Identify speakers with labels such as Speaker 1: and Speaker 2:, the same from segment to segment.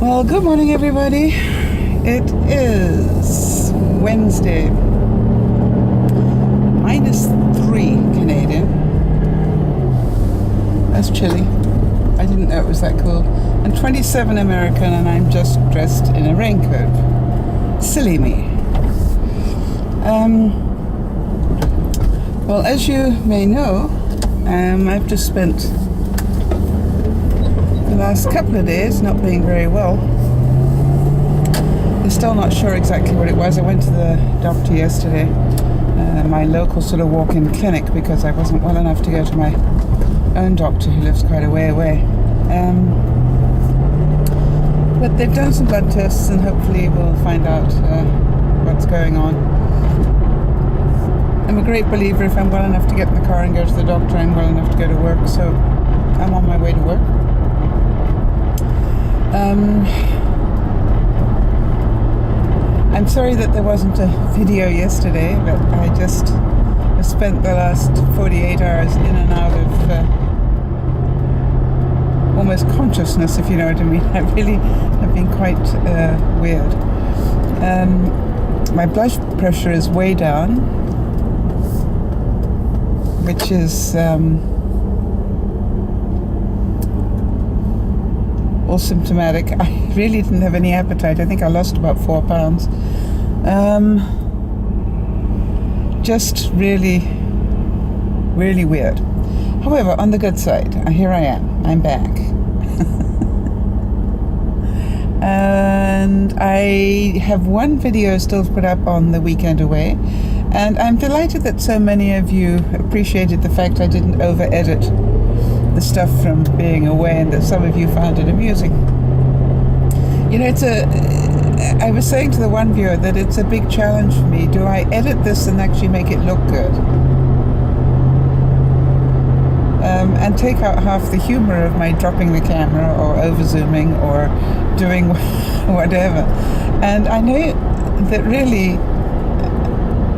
Speaker 1: Well, good morning, everybody. It is Wednesday, -3 Canadian. That's chilly. I didn't know it was that cold. And 27 American, and I'm just dressed in a raincoat. Silly me. Well, as you may know, I've just spent the last couple of days not being very well. I'm still not sure exactly what it was. I went to the doctor yesterday, my local sort of walk-in clinic, because I wasn't well enough to go to my own doctor who lives quite a way away. But they've done some blood tests and hopefully we'll find out what's going on. I'm a great believer if I'm well enough to get in the car and go to the doctor, I'm well enough to go to work, so I'm on my way to work. I'm sorry that there wasn't a video yesterday, but I just spent the last 48 hours in and out of almost consciousness, if you know what I mean. I really have been quite weird. My blood pressure is way down, which is all symptomatic. I really didn't have any appetite. I think I lost about 4 pounds. Just really, really weird. However, on the good side, here I am. I'm back. And I have one video still to put up on the weekend away. And I'm delighted that so many of you appreciated the fact I didn't over-edit the stuff from being away, and that some of you found it amusing. You know, I was saying to the one viewer that it's a big challenge for me. Do I edit this and actually make it look good? And take out half the humor of my dropping the camera or over-zooming or doing whatever. And I know that really,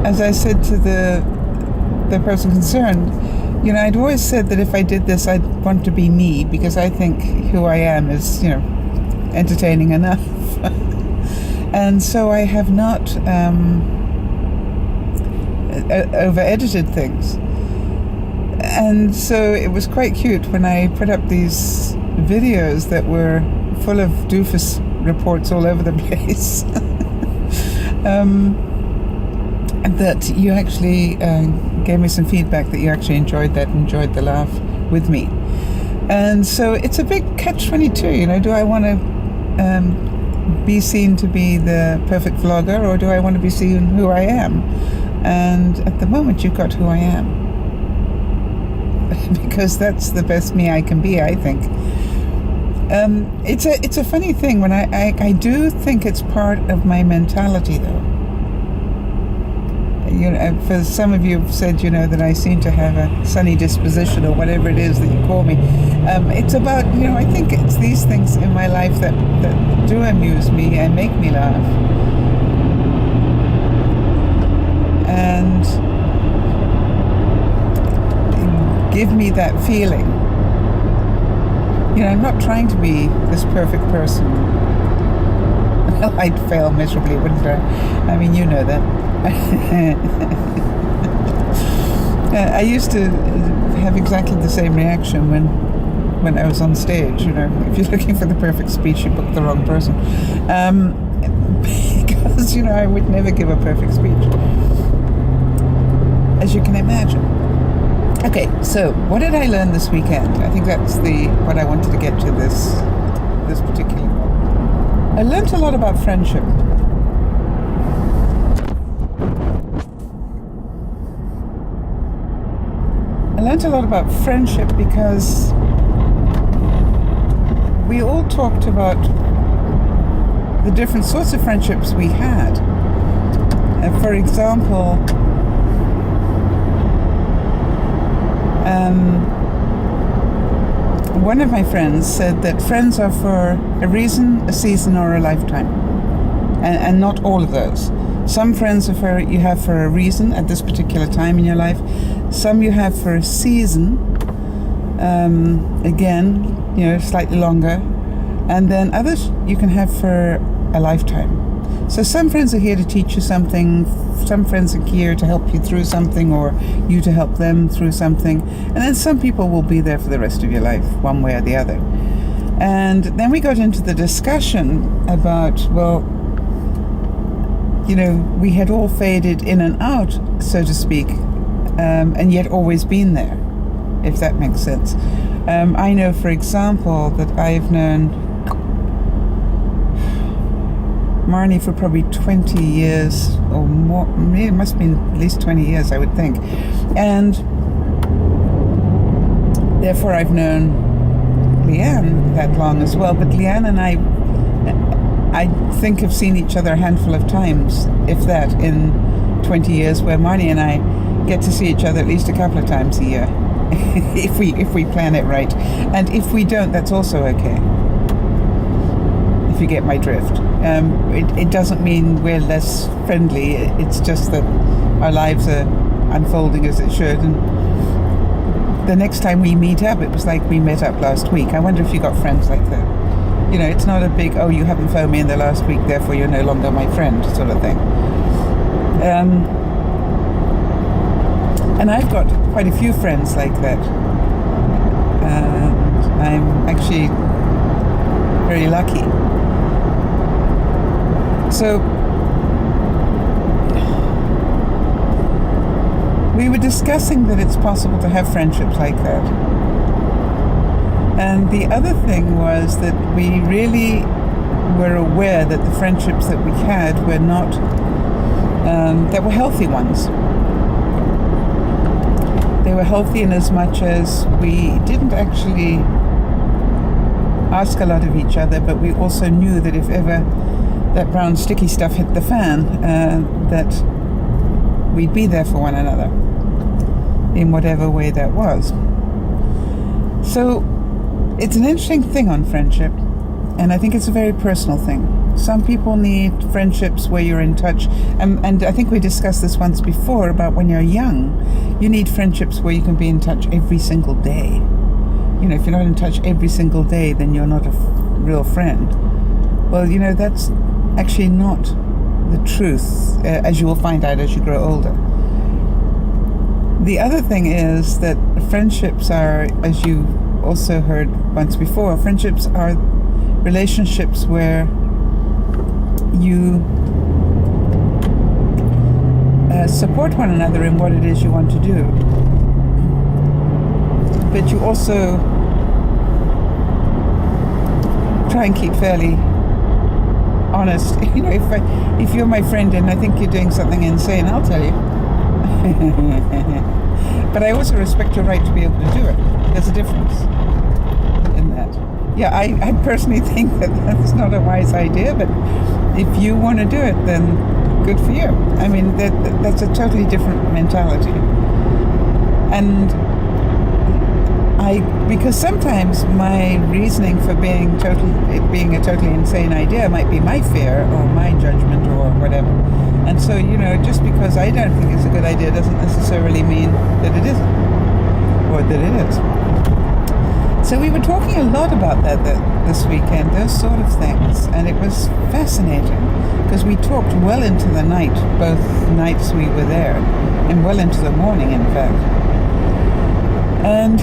Speaker 1: as I said to the person concerned, you know, I'd always said that if I did this, I'd want to be me, because I think who I am is, you know, entertaining enough. And so I have not over-edited things. And so it was quite cute when I put up these videos that were full of doofus reports all over the place. That you actually gave me some feedback that you actually enjoyed the laugh with me. And so it's a big catch-22, you know, do I want to be seen to be the perfect vlogger, or do I want to be seen who I am? And at the moment you've got who I am. Because that's the best me I can be, I think. It's a funny thing when I do think it's part of my mentality, though. You know, for some of you have said, you know, that I seem to have a sunny disposition, or whatever it is that you call me. It's about, you know, I think it's these things in my life that do amuse me and make me laugh. And give me that feeling. You know, I'm not trying to be this perfect person. Well, I'd fail miserably, wouldn't I? I mean, you know that. I used to have exactly the same reaction when I was on stage. You know, if you're looking for the perfect speech, you booked the wrong person. Because, you know, I would never give a perfect speech, as you can imagine. Okay, so what did I learn this weekend? I think that's what I wanted to get to this particular one. I learned a lot about friendship. I learned a lot about friendship because we all talked about the different sorts of friendships we had. For example, one of my friends said that friends are for a reason, a season, or a lifetime, and not all of those. Some friends you have for a reason at this particular time in your life. Some you have for a season, again, you know, slightly longer, And then others you can have for a lifetime. So some friends are here to teach you something, some friends are here to help you through something, or you to help them through something. And then some people will be there for the rest of your life, one way or the other. And then we got into the discussion about, well, you know, we had all faded in and out, so to speak, and yet always been there, if that makes sense. I know, for example, that I've known Marnie for probably 20 years or more. It must have been at least 20 years, I would think. And therefore I've known Leanne that long as well. But Leanne and I think have seen each other a handful of times, if that, in 20 years, where Marnie and I get to see each other at least a couple of times a year, if we plan it right. And if we don't, that's also okay. If you get my drift. It doesn't mean we're less friendly. It's just that our lives are unfolding as it should. And the next time we meet up, it was like we met up last week. I wonder if you got friends like that. You know, it's not a big, oh, you haven't phoned me in the last week, therefore you're no longer my friend sort of thing. And I've got quite a few friends like that. And I'm actually very lucky. So we were discussing that it's possible to have friendships like that. And the other thing was that we really were aware that the friendships that we had were not, that were healthy ones. They were healthy in as much as we didn't actually ask a lot of each other, but we also knew that if ever that brown sticky stuff hit the fan, that we'd be there for one another in whatever way that was. So it's an interesting thing on friendship, and I think it's a very personal thing. Some people need friendships where you're in touch, and I think we discussed this once before about when you're young, you need friendships where you can be in touch every single day. You know, if you're not in touch every single day, then you're not a real friend. Well, you know, that's actually not the truth, as you will find out as you grow older. The other thing is that friendships are, as you also heard once before, friendships are relationships where you support one another in what it is you want to do, but you also try and keep fairly honest. You know, if you're my friend and I think you're doing something insane, I'll tell you. But I also respect your right to be able to do it. There's a difference in that. Yeah, I personally think that that's not a wise idea, but if you want to do it, then good for you. I mean, that's a totally different mentality. And because sometimes my reasoning for being a totally insane idea might be my fear or my judgment or whatever. And so, you know, just because I don't think it's a good idea doesn't necessarily mean that it isn't, or that it is. So we were talking a lot about that this weekend, those sort of things, and it was fascinating because we talked well into the night, both nights we were there, and well into the morning, in fact. And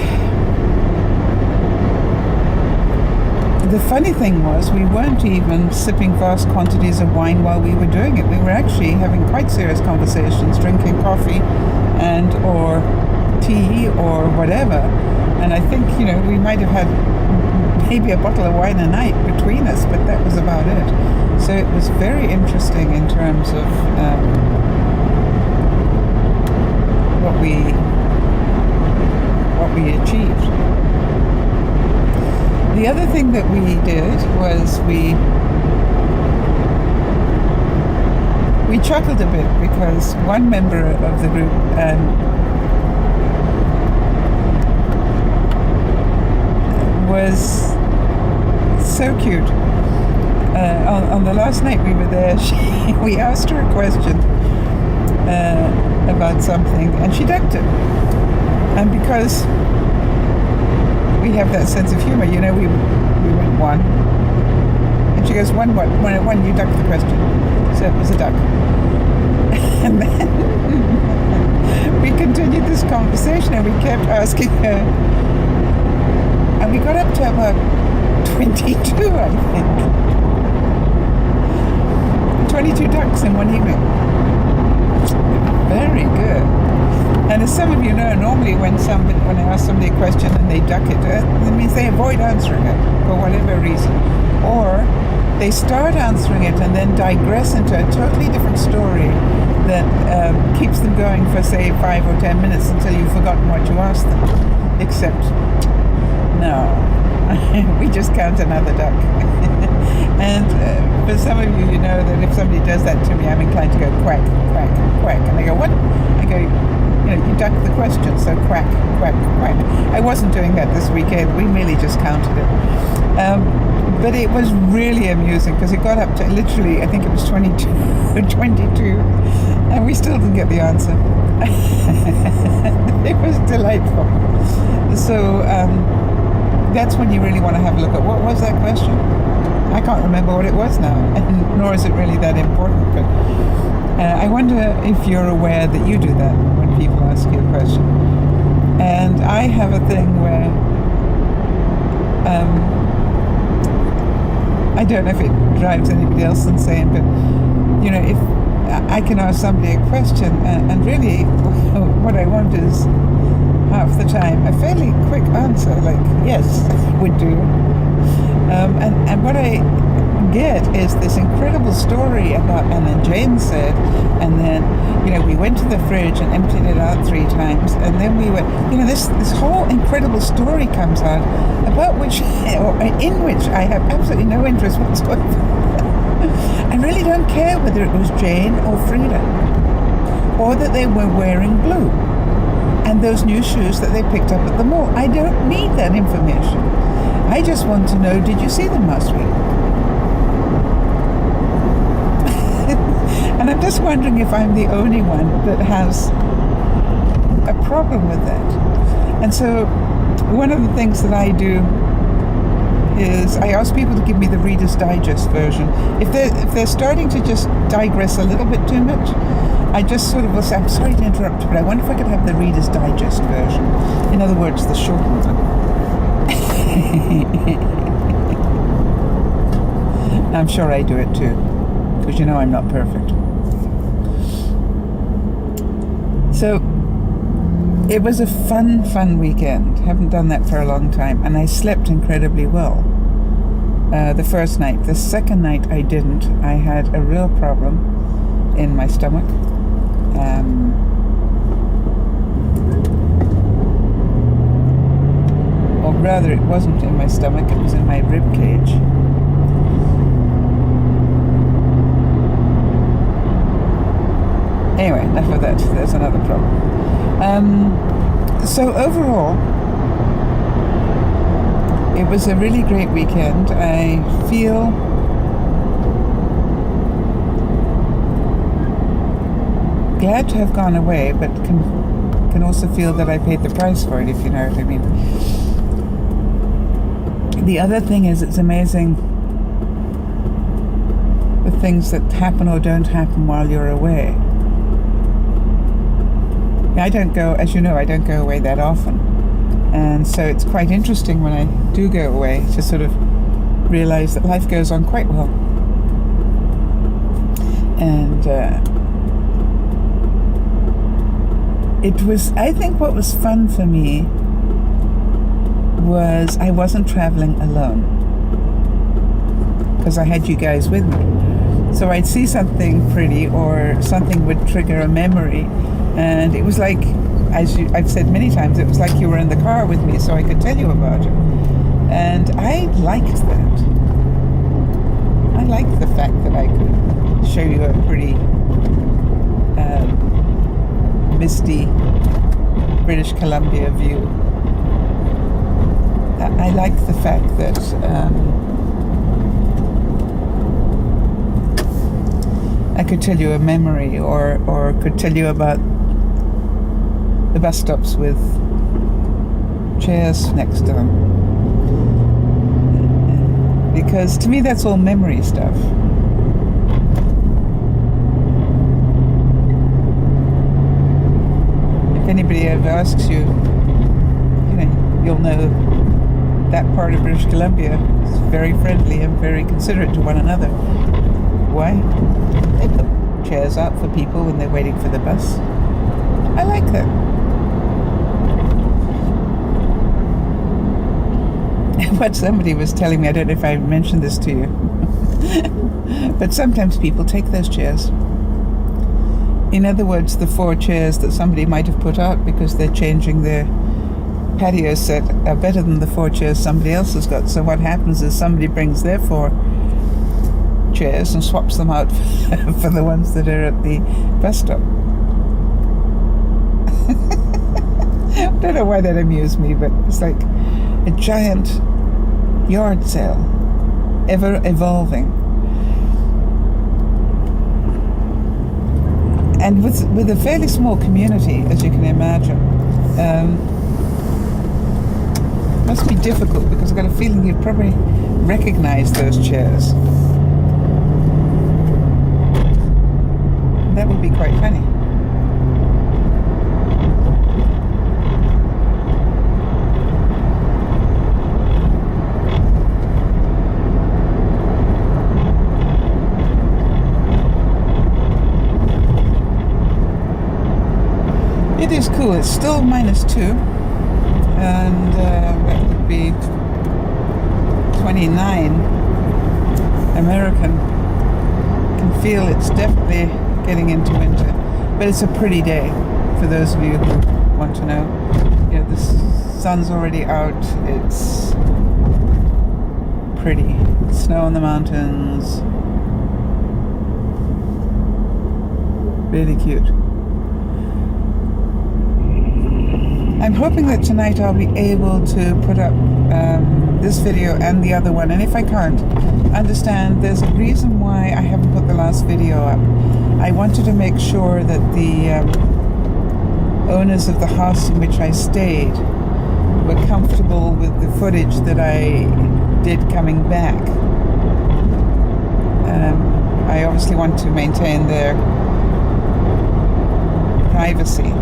Speaker 1: the funny thing was, we weren't even sipping vast quantities of wine while we were doing it. We were actually having quite serious conversations, drinking coffee and or tea or whatever. And I think, you know, we might have had maybe a bottle of wine a night between us, but that was about it. So it was very interesting in terms of what we achieved. The other thing that we did was we chuckled a bit because one member of the group was so cute. On the last night we were there, we asked her a question about something, and she ducked it. And because we have that sense of humor, you know, we went one, And she goes, one what? One, you ducked the question. So it was a duck. And then we continued this conversation and we kept asking her. And we got up to about 22, I think. 22 ducks in one evening. Very good. And as some of you know, normally when I ask somebody a question and they duck it, that means they avoid answering it for whatever reason. Or they start answering it and then digress into a totally different story that keeps them going for, say, 5 or 10 minutes until you've forgotten what you asked them. Except, no, we just count another duck. And for some of you, you know that if somebody does that to me, I'm inclined to go quack, quack, quack. And they go, what? I go, you ducked the question, so quack, quack, quack. I wasn't doing that this weekend. We merely just counted it. But it was really amusing because it got up to literally, I think it was 22, and we still didn't get the answer. It was delightful. So that's when you really want to have a look at what was that question. I can't remember what it was now, and nor is it really that important. But I wonder if you're aware that you do that when people ask you a question. And I have a thing where I don't know if it drives anybody else insane, but if I can ask somebody a question, and really what I want is half the time a fairly quick answer, like yes, would do. And what I get is this incredible story about, and then Jane said, and then we went to the fridge and emptied it out 3 times, and then we were, this whole incredible story comes out about which, or in which I have absolutely no interest whatsoever. I really don't care whether it was Jane or Frida, or that they were wearing blue, and those new shoes that they picked up at the mall. I don't need that information. I just want to know, did you see them last week? And I'm just wondering if I'm the only one that has a problem with that. And so one of the things that I do is I ask people to give me the Reader's Digest version. If they're starting to just digress a little bit too much, I just sort of will say, I'm sorry to interrupt, but I wonder if I could have the Reader's Digest version. In other words, the shortened one. I'm sure I do it too, because I'm not perfect. So it was a fun weekend. Haven't done that for a long time, and I slept incredibly well the first night. The second night I didn't. I had a real problem in my stomach. Or rather, it wasn't in my stomach, it was in my rib cage. Anyway, enough of that. There's another problem. So overall, it was a really great weekend. I feel glad to have gone away, but can also feel that I paid the price for it, if you know what I mean. The other thing is, it's amazing the things that happen or don't happen while you're away. I don't go, as you know, I don't go away that often. And so it's quite interesting when I do go away to sort of realize that life goes on quite well. And it was, I think what was fun for me was I wasn't traveling alone, because I had you guys with me. So I'd see something pretty or something would trigger a memory, and it was like, as I've said many times, it was like you were in the car with me, so I could tell you about it. And I liked that. I liked the fact that I could show you a pretty misty British Columbia view. I like the fact that I could tell you a memory, or could tell you about the bus stops with chairs next to them. because to me that's all memory stuff. If anybody ever asks you, you'll know that part of British Columbia is very friendly and very considerate to one another. Why? They put chairs out for people when they're waiting for the bus. I like that. What somebody was telling me, I don't know if I mentioned this to you, but sometimes people take those chairs. In other words, the 4 chairs that somebody might have put out because they're changing their patio set are better than the 4 chairs somebody else has got. So what happens is somebody brings their 4 chairs and swaps them out for the ones that are at the bus stop. I don't know why that amused me, but it's like a giant yard sale, ever evolving. And with a fairly small community, as you can imagine, must be difficult, because I've got a feeling you'd probably recognize those chairs. That would be quite funny. It is cool. It's still -2, and that would be 29 American. Can feel it's definitely getting into winter, but it's a pretty day for those of you who want to know. The sun's already out. It's pretty. Snow on the mountains. Really cute. I'm hoping that tonight I'll be able to put up this video and the other one, and if I can't, understand there's a reason why I haven't put the last video up. I wanted to make sure that the owners of the house in which I stayed were comfortable with the footage that I did coming back. I obviously want to maintain their privacy.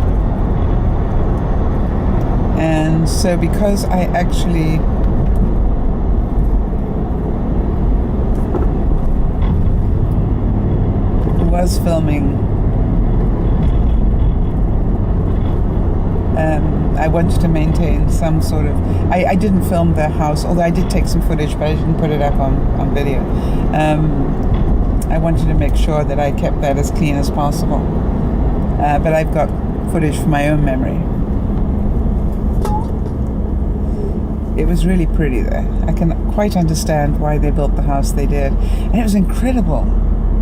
Speaker 1: And so because I actually was filming, I wanted to maintain some sort of... I didn't film the house, although I did take some footage, but I didn't put it up on video. I wanted to make sure that I kept that as clean as possible. But I've got footage for my own memory. It was really pretty there. I can quite understand why they built the house they did. And it was incredible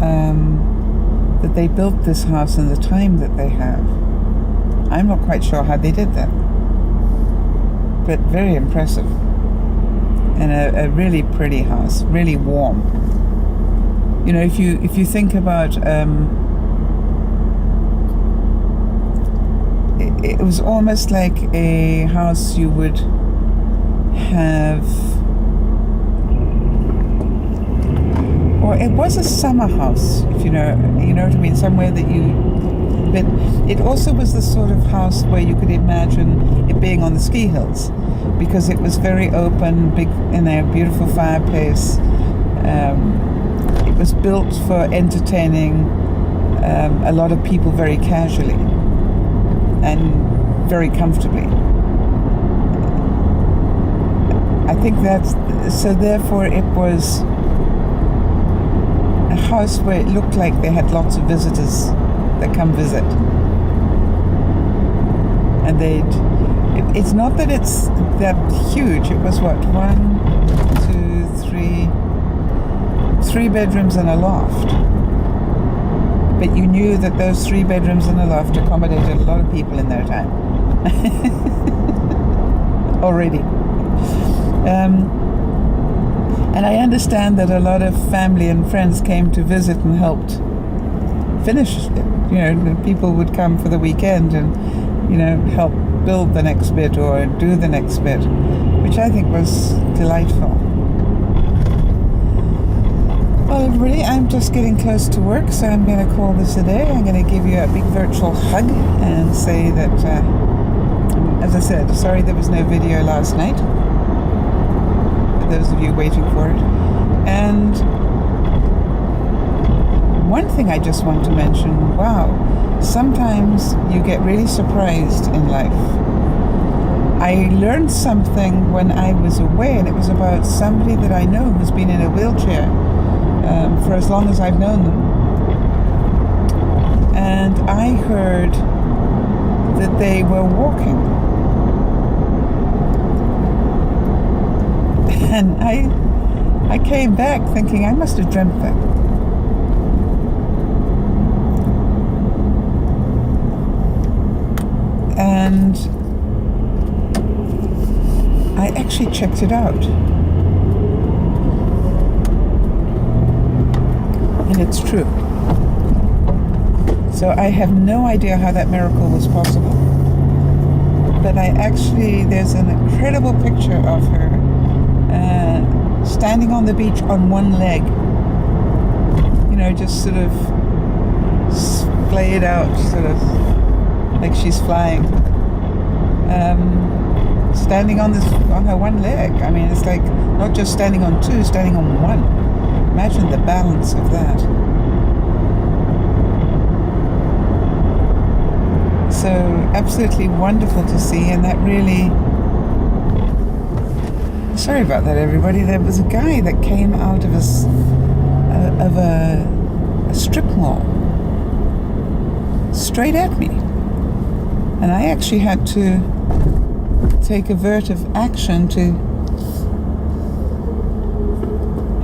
Speaker 1: that they built this house in the time that they have. I'm not quite sure how they did that. But very impressive. And a really pretty house, really warm. If you think about... it was almost like a house you would have, or it was a summer house, if you know what I mean, somewhere that but it also was the sort of house where you could imagine it being on the ski hills, because it was very open, big, beautiful fireplace. It was built for entertaining a lot of people very casually and very comfortably. I think so therefore it was a house where it looked like they had lots of visitors that come visit. And it's not that it's that huge. It was 1, 2, 3 bedrooms and a loft. But you knew that those 3 bedrooms and a loft accommodated a lot of people in their time. Already. And I understand that a lot of family and friends came to visit and helped finish it. People would come for the weekend and, help build the next bit or do the next bit, which I think was delightful. Well, everybody, I'm just getting close to work, so I'm going to call this a day. I'm going to give you a big virtual hug and say that, as I said, sorry there was no video last night, for those of you waiting for it. And one thing I just want to mention, wow, sometimes you get really surprised in life. I learned something when I was away, and it was about somebody that I know who's been in a wheelchair for as long as I've known them. And I heard that they were walking. And I came back thinking I must have dreamt that. And I actually checked it out. And it's true. So I have no idea how that miracle was possible. But there's an incredible picture of her standing on the beach on one leg. You know, just sort of splayed out, sort of like she's flying. Standing on her one leg. I mean, it's like not just standing on two, standing on one. Imagine the balance of that. So absolutely wonderful to see, and that really... Sorry about that, everybody. There was a guy that came out of a strip mall straight at me, and I actually had to take avertive action to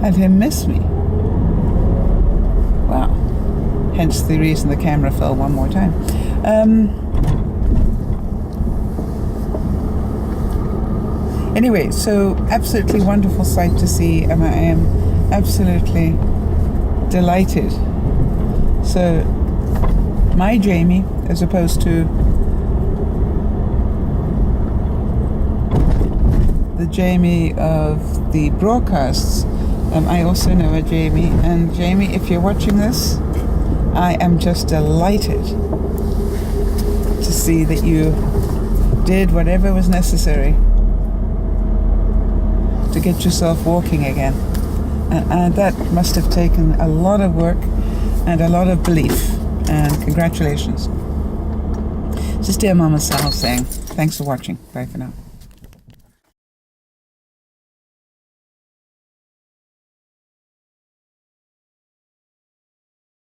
Speaker 1: have him miss me. Wow. Hence the reason the camera fell one more time. Anyway, so absolutely wonderful sight to see, and I am absolutely delighted. So my Jamie, as opposed to the Jamie of the broadcasts, I also know a Jamie. And Jamie, if you're watching this, I am just delighted to see that you did whatever was necessary to get yourself walking again. And that must have taken a lot of work and a lot of belief. And congratulations. This is Dear Mama Sal saying thanks for watching. Bye for now.